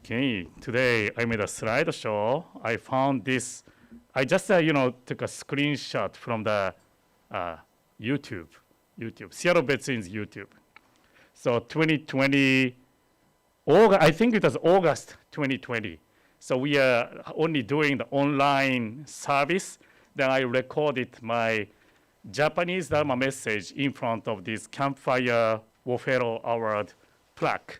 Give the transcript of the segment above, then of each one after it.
Okay, today I made a slideshow. I found this. I just took a screenshot from the YouTube, Seattle Betsuin's YouTube. So 2020, I think it was August 2020. So we are only doing the online service. Then I recorded my Japanese Dharma message in front of this Campfire Wofero Award plaque.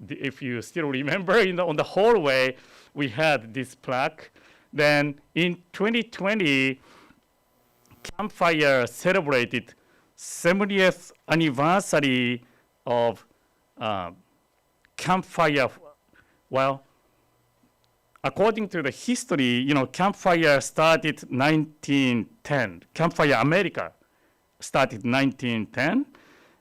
If you still remember, on the hallway, we had this plaque. Then in 2020, Campfire celebrated 70th anniversary of Campfire. Well, according to the history, Campfire started 1910. Campfire America started 1910.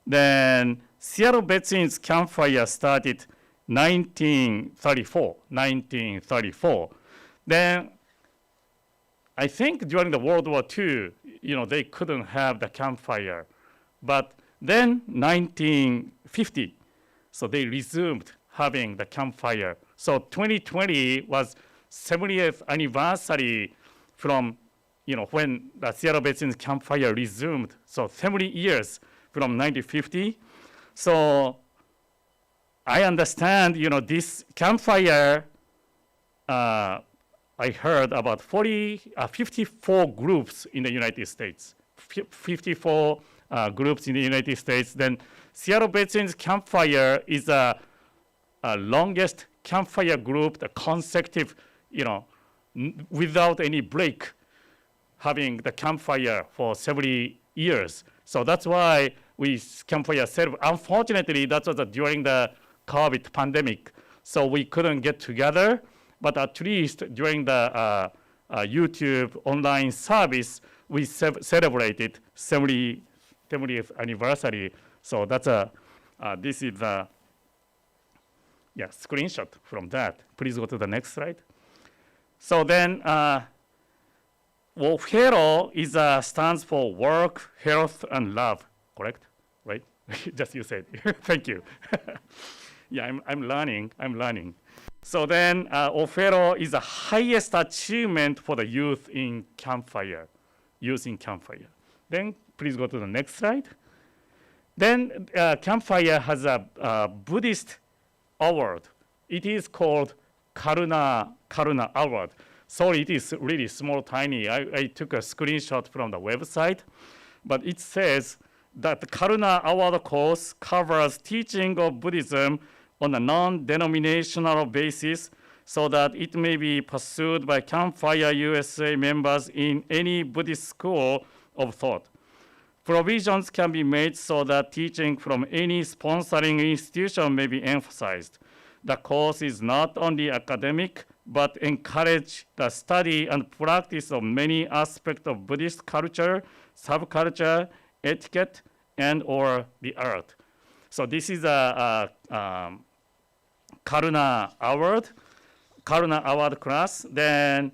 Then Seattle Betsuin's Campfire started 1934. Then I think during the World War II, they couldn't have the campfire. But then 1950, so they resumed having the campfire. So 2020 was 70th anniversary from, when the Seattle Betsuin's campfire resumed. So 70 years from 1950. So I understand, this campfire, I heard about 54 groups in the United States, 54 groups in the United States. Then Seattle Betsuin's campfire is the longest campfire group, the consecutive, without any break, having the campfire for 70 years. So that's why we campfire celebrate. Unfortunately, that was during the COVID pandemic, so we couldn't get together. But at least during the YouTube online service, we celebrated 70th anniversary. So that's this is the screenshot from that. Please go to the next slide. So then, WOFHERO stands for work, health, and love. Correct? Right? Just you said. Thank you. Yeah, I'm learning. So then, WOFHERO is the highest achievement for the youth in Campfire. Then, please go to the next slide. Then, Campfire has a Buddhist award. It is called Karuna Award. Sorry, it is really small, tiny. I took a screenshot from the website, but it says that the Karuna Award course covers teaching of Buddhism on a non-denominational basis so that it may be pursued by Campfire USA members in any Buddhist school of thought. Provisions can be made so that teaching from any sponsoring institution may be emphasized. The course is not only academic, but encourage the study and practice of many aspects of Buddhist culture, subculture, etiquette, and or the art. So this is a Karuna Award class. Then,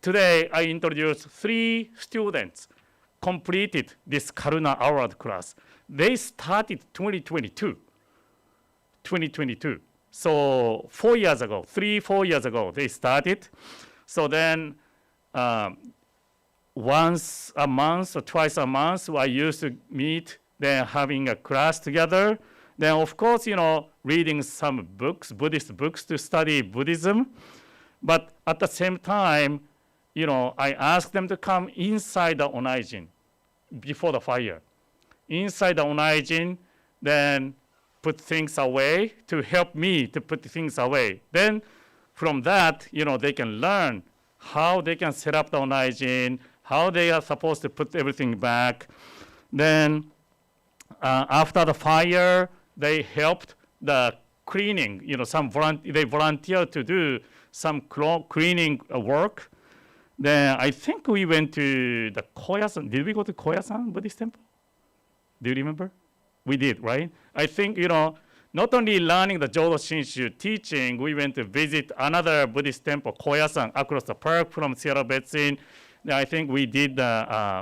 today I introduced 3 students completed this Karuna Award class. They started 2022. So 4 years ago, 3-4 years ago, they started. So then once a month or twice a month, I used to meet, then having a class together. Then of course, reading some books, Buddhist books to study Buddhism. But at the same time, I asked them to come inside the onaijin before the fire. Inside the onaijin, then put things away to help me to put things away. Then from that, they can learn how they can set up the onaijin, how they are supposed to put everything back. Then after the fire, they helped the cleaning. They volunteered to do some cleaning work. Then I think we went to the Koyasan. Did we go to Koyasan Buddhist temple? Do you remember? We did, right? I think, not only learning the Jodo Shinshu teaching, we went to visit another Buddhist temple, Koyasan, across the park from Seattle Betsuin. I think we did,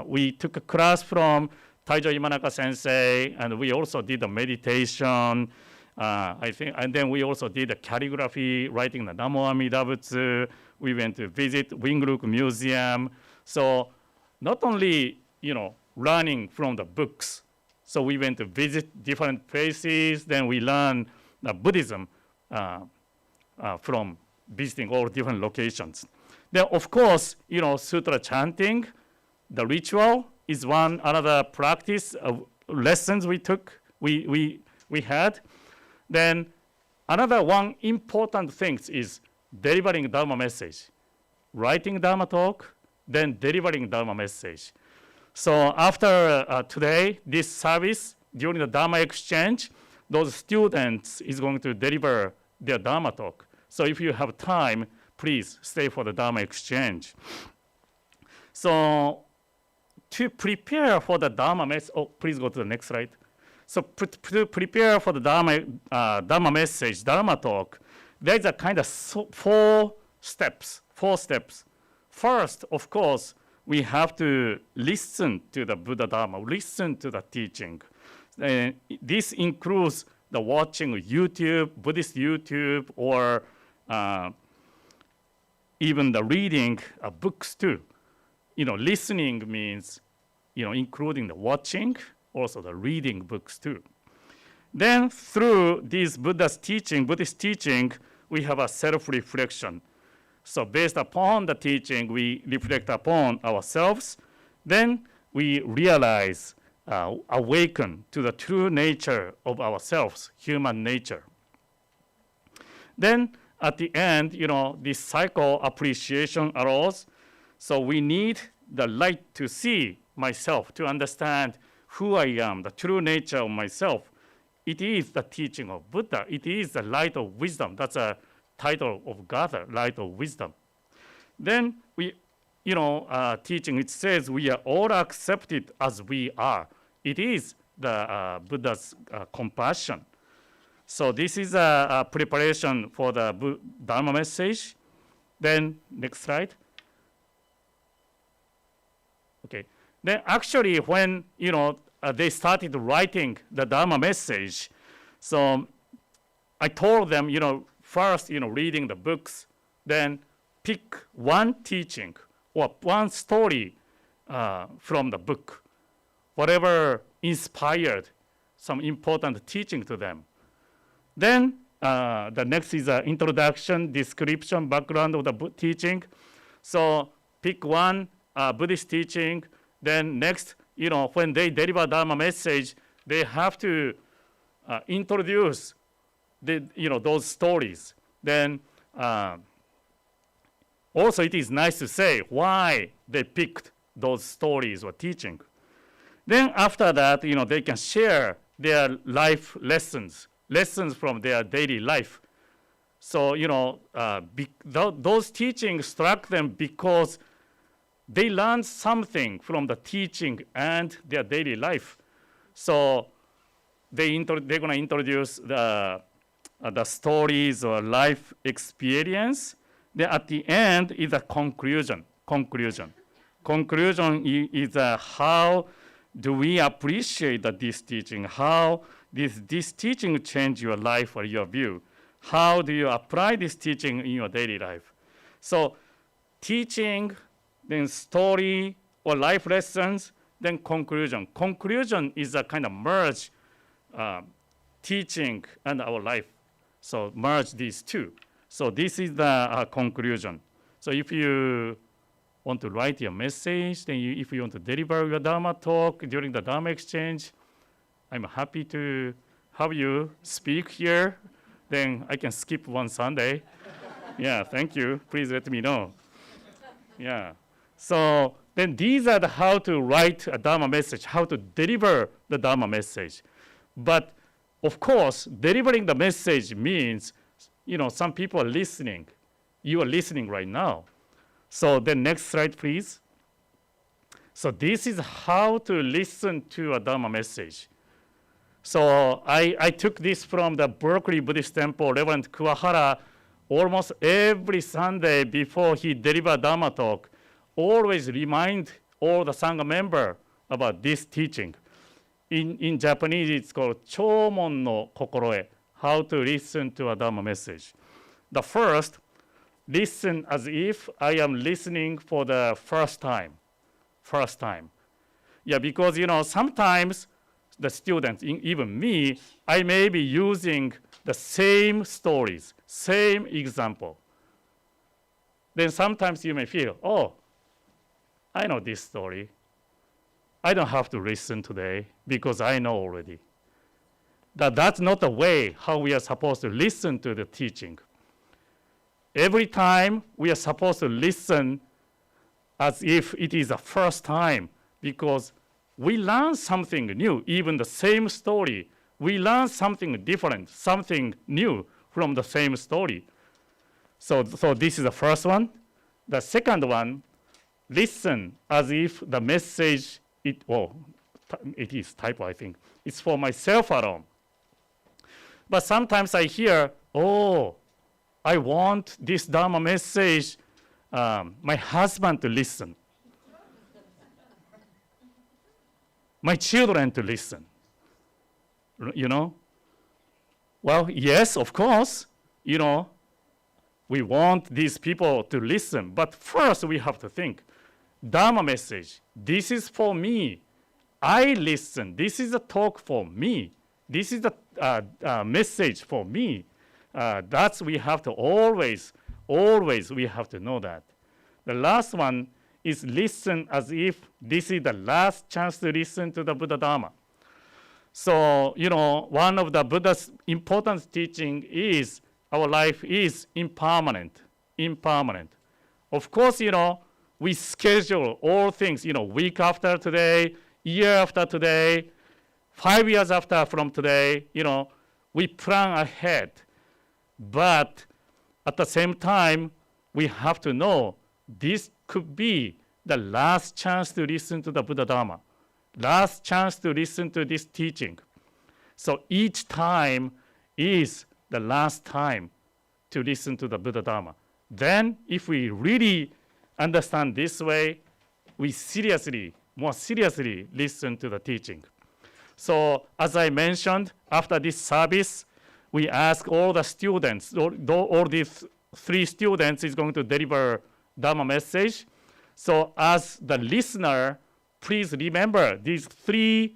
we took a class from Taijo Imanaka sensei, and we also did a meditation. I think, and then we also did a calligraphy, writing the Namo Amida Butsu. We went to visit Wingluk Museum. So not only, learning from the books. So we went to visit different places. Then we learn Buddhism from visiting all different locations. Then, of course, sutra chanting, the ritual is another practice of lessons we took, we had. Then another one important thing is delivering Dharma message, writing Dharma talk, then delivering Dharma message. So after today, this service, during the Dharma exchange, those students is going to deliver their Dharma talk. So if you have time, please stay for the Dharma exchange. So to prepare for the Dharma message, please go to the next slide. So to prepare for the Dharma message, Dharma talk, there's a kind of four steps. First, of course, we have to listen to the Buddha Dharma, listen to the teaching. This includes the watching YouTube, Buddhist YouTube, or even the reading books too. Listening means, including the watching, also the reading books too. Then through these Buddhist teaching, we have a self-reflection. So based upon the teaching, we reflect upon ourselves. Then we realize, awaken to the true nature of ourselves, human nature. Then at the end, this cycle appreciation arose. So we need the light to see myself, to understand who I am, the true nature of myself. It is the teaching of Buddha. It is the light of wisdom. That's a title of Gatha, light of wisdom. Then we, teaching, it says we are all accepted as we are. It is the Buddha's compassion. So this is a preparation for the Dharma message. Then next slide. Okay. Then actually when, they started writing the Dharma message, so I told them, first, reading the books, then pick one teaching or one story from the book, whatever inspired some important teaching to them. Then the next is an introduction, description, background of the teaching. So pick one Buddhist teaching. Then next, when they deliver Dharma message, they have to introduce those stories. Then also it is nice to say why they picked those stories or teaching. Then after that, they can share their life lessons from their daily life. So, those teachings struck them because they learned something from the teaching and their daily life. So they're going to introduce the stories or life experience. Then at the end is a conclusion. Conclusion is how do we appreciate this teaching? How this teaching change your life or your view? How do you apply this teaching in your daily life? So teaching, then story or life lessons, then conclusion. Conclusion is a kind of merge teaching and our life. So merge these two. So this is the conclusion. So if you want to write your message, then if you want to deliver your Dharma talk during the Dharma exchange, I'm happy to have you speak here. Then I can skip one Sunday. Yeah, thank you. Please let me know. Yeah. So then these are how to write a Dharma message, how to deliver the Dharma message. But of course, delivering the message means, some people are listening. You are listening right now. So the next slide, please. So this is how to listen to a Dharma message. So I took this from the Berkeley Buddhist Temple, Reverend Kuwahara, almost every Sunday before he delivered Dharma talk, always remind all the Sangha member about this teaching. In Japanese, it's called Chomon no kokoroe, how to listen to a Dharma message. The first, listen as if I am listening for the first time. First time. Yeah, because sometimes the students, even me, I may be using the same stories, same example. Then sometimes you may feel, oh, I know this story. I don't have to listen today because I know already. That's not the way how we are supposed to listen to the teaching. Every time we are supposed to listen as if it is the first time, because we learn something new, even the same story. We learn something different, something new from the same story. So this is the first one. The second one, listen as if the message, it is typo, I think. It's for myself alone. But sometimes I hear, oh, I want this Dharma message, my husband to listen. My children to listen. Well, yes, of course, we want these people to listen. But first we have to think, Dharma message, this is for me. I listen. This is a talk for me. This is a message for me. That's we have to always we have to know that. The last one is listen as if this is the last chance to listen to the Buddha Dharma. So, one of the Buddha's important teaching is our life is impermanent. Of course, we schedule all things, week after today, year after today, 5 years from today, we plan ahead. But at the same time, we have to know this could be the last chance to listen to the Buddha Dharma, last chance to listen to this teaching. So each time is the last time to listen to the Buddha Dharma. Then if we really understand this way, we more seriously listen to the teaching. So as I mentioned, after this service, we ask all the students, all these 3 students is going to deliver Dharma message. So as the listener, please remember these 3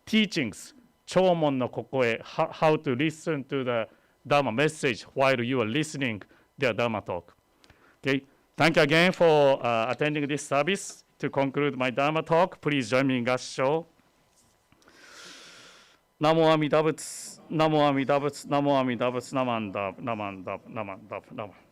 teachings, Chomon no Kokoe, how to listen to the Dharma message while you are listening their Dharma talk. Okay, thank you again for attending this service. To conclude my Dharma talk, please join me in Gassho. Namo Amida Butsu, Namo Amida Butsu, Namo Amida Butsu, Namandab, Namandab, Namandab, Namandab.